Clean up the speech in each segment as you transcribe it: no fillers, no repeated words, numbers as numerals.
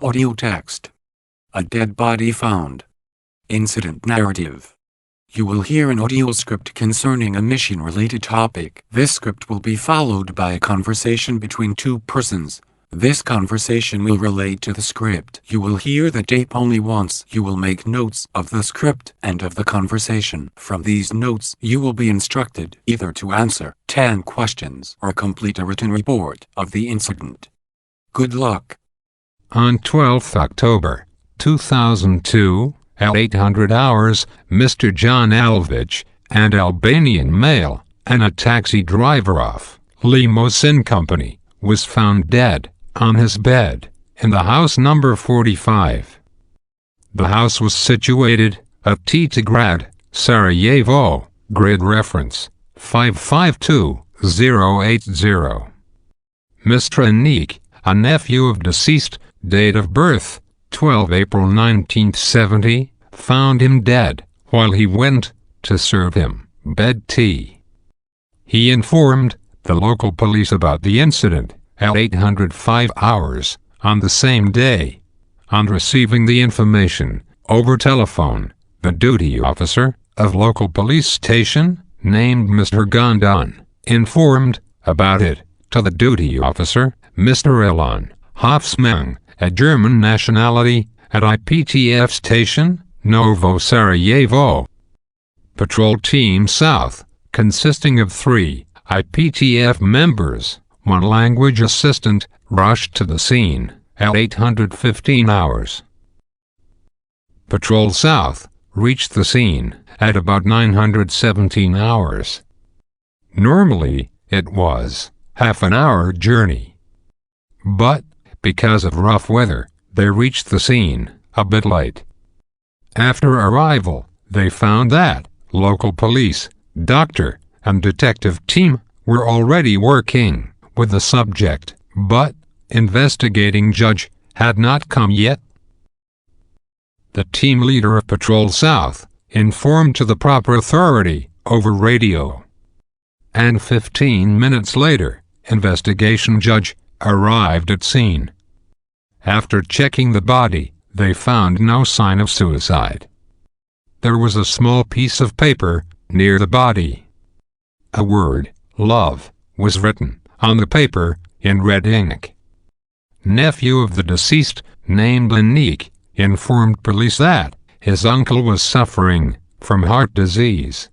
Audio text. A dead body found. Incident narrative. You will hear an audio script concerning a mission-related topic. This script will be followed by a conversation between two persons. This conversation will relate to the script. You will hear the tape only once. You will make notes of the script and of the conversation. From these notes, you will be instructed either to answer 10 questions or complete a written report of the incident. Good luck. On 12th October, 2002, at 800 hours, Mr. John Alvich, an Albanian male, and a taxi driver of Limousine Company, was found dead on his bed in the house number 45. The house was situated at Titigrad, Sarajevo, grid reference 552080. Mr. Anik, a nephew of deceased, date of birth 12 April 1970, found him dead while he went to serve him bed tea. He informed the local police about the incident at 805 hours on the same day. On receiving the information over telephone, the duty officer of local police station, named Mr. Gondon, informed about it to the duty officer, Mr. Elon Hofsmann, a German nationality, at IPTF station, Novo Sarajevo. Patrol Team South, consisting of 3 IPTF members, 1 language assistant, rushed to the scene at 815 hours. Patrol South reached the scene at about 917 hours. Normally, it was half an hour journey. But, because of rough weather, they reached the scene a bit late. After arrival, they found that local police, doctor, and detective team were already working with the subject, but investigating judge had not come yet. The team leader of Patrol South informed to the proper authority over radio. And 15 minutes later, investigation judge arrived at scene. After checking the body, they found no sign of suicide. There was a small piece of paper near the body. A word, love, was written on the paper in red ink. Nephew of the deceased, named Anik, informed police that his uncle was suffering from heart disease.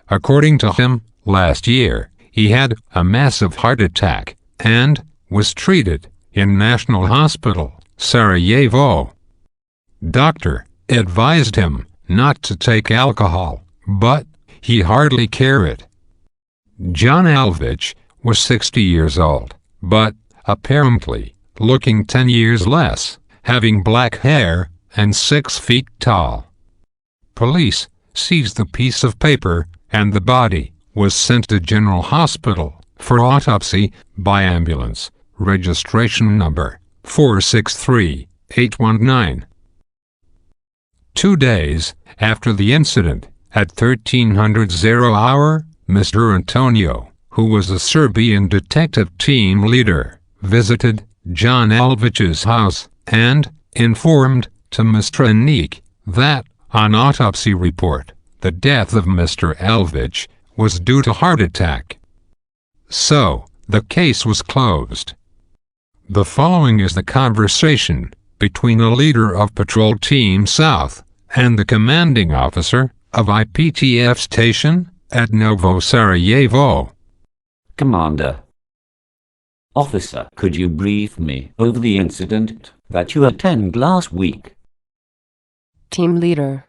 According to him, last year, he had a massive heart attack and was treated in National Hospital, Sarajevo. Doctor advised him not to take alcohol, but he hardly cared. John Alvich was 60 years old, but apparently looking 10 years less, having black hair and 6 feet tall. Police seized the piece of paper, and the body was sent to General Hospital for autopsy by ambulance, registration number 463819. 2 days after the incident, at 1300 hour, Mr. Antonio, who was a Serbian detective team leader, visited John Alvich's house and informed to Mr. Anik that, on autopsy report, the death of Mr. Alvich was due to heart attack. So, the case was closed. The following is the conversation between the leader of Patrol Team South and the commanding officer of IPTF station at Novo Sarajevo. Commander. Officer, could you brief me over the incident that you attended last week? Team leader.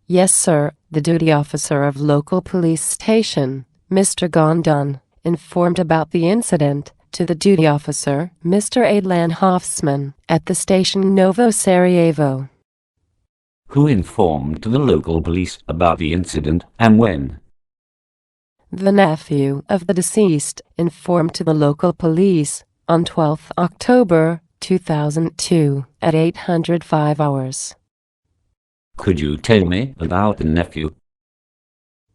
Yes, sir. The duty officer of local police station, Mr. Gondon, informed about the incident to the duty officer, Mr. Adlan Hofsmann, at the station Novo Sarajevo. Who informed the local police about the incident and when? The nephew of the deceased informed to the local police on 12th October 2002 at 805 hours. Could you tell me about the nephew?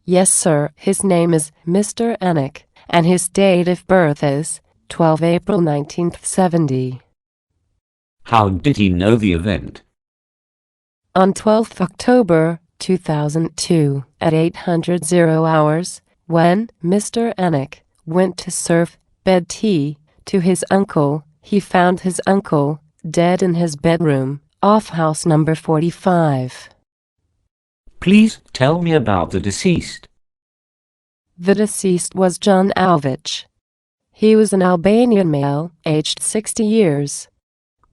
Yes, sir. His name is Mr. Anik, and his date of birth is 12 April 1970. How did he know the event? On 12th October 2002 at 800 hours, when Mr. Anik went to serve bed tea to his uncle, he found his uncle dead in his bedroom off house number 45. Please tell me about the deceased. The deceased was John Alvich. He was an Albanian male, aged 60 years.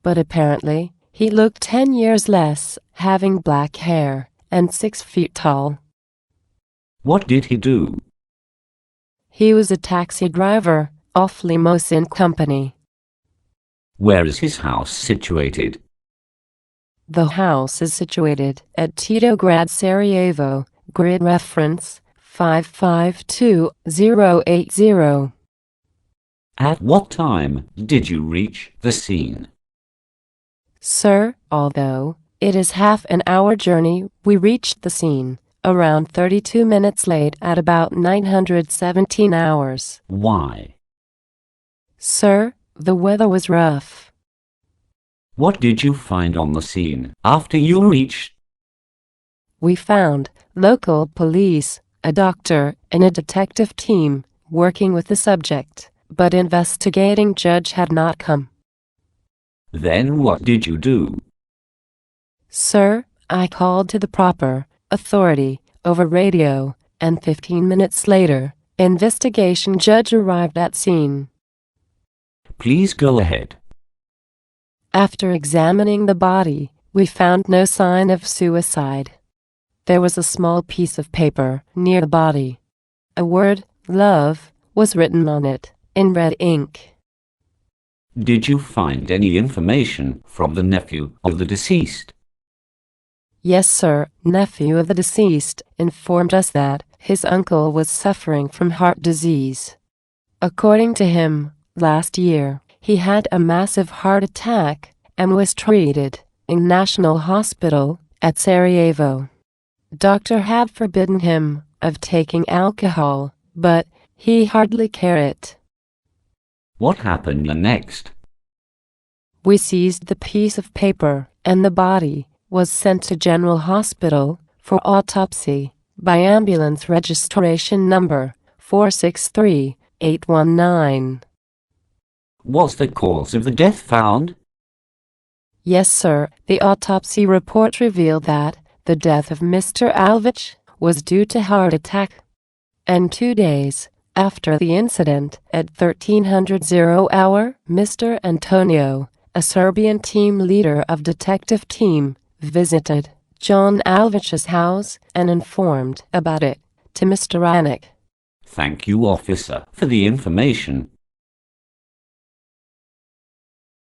But apparently, he looked 10 years less, having black hair and 6 feet tall. What did he do? He was a taxi driver off Limousine Company. Where is his house situated? The house is situated at Titograd, Sarajevo, grid reference 552080. At what time did you reach the scene? Sir, although it is half an hour journey, we reached the scene around 32 minutes late at about 917 hours. Why? Sir, the weather was rough. What did you find on the scene after you reached? We found local police, a doctor, and a detective team working with the subject, but investigating judge had not come. Then what did you do? Sir, I called to the proper authority over radio, and 15 minutes later, investigation judge arrived at scene. Please go ahead. After examining the body, we found no sign of suicide. There was a small piece of paper near the body. A word, love, was written on it in red ink. Did you find any information from the nephew of the deceased? Yes, sir. Nephew of the deceased informed us that his uncle was suffering from heart disease. According to him, last year, he had a massive heart attack and was treated in National Hospital at Sarajevo. Doctor had forbidden him of taking alcohol, but he hardly cared. What happened next? We seized the piece of paper, and the body was sent to General Hospital for autopsy by ambulance registration number 463819. Was the cause of the death found? Yes, sir. The autopsy report revealed that the death of Mr. Alvich was due to heart attack. And 2 days after the incident, at 1300 hour, Mr. Antonio, a Serbian team leader of detective team, visited John Alvich's house and informed about it to Mr. Anik. Thank you, officer, for the information.